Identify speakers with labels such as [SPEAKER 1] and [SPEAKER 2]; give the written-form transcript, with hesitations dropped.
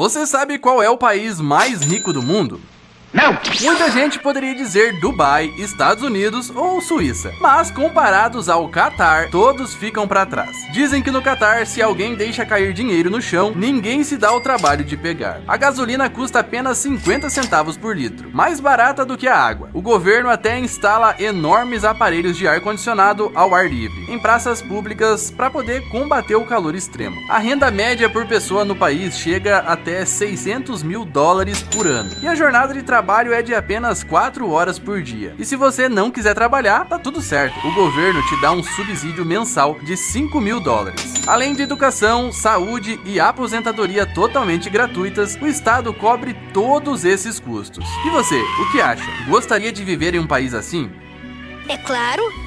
[SPEAKER 1] Você sabe qual é o país mais rico do mundo?
[SPEAKER 2] Não!
[SPEAKER 1] Muita gente poderia dizer Dubai, Estados Unidos ou Suíça, mas comparados ao Catar, todos ficam para trás. Dizem que no Catar, se alguém deixa cair dinheiro no chão, ninguém se dá o trabalho de pegar. A gasolina custa apenas 50 centavos por litro, mais barata do que a água. O governo até instala enormes aparelhos de ar-condicionado ao ar livre em praças públicas para poder combater o calor extremo. A renda média por pessoa no país chega até 600 mil dólares por ano, e a jornada de trabalho é de apenas 4 horas por dia. E se você não quiser trabalhar, tá tudo certo. O governo te dá um subsídio mensal de 5 mil dólares. Além de educação, saúde e aposentadoria totalmente gratuitas, o Estado cobre todos esses custos. E você, o que acha? Gostaria de viver em um país assim?
[SPEAKER 3] É claro.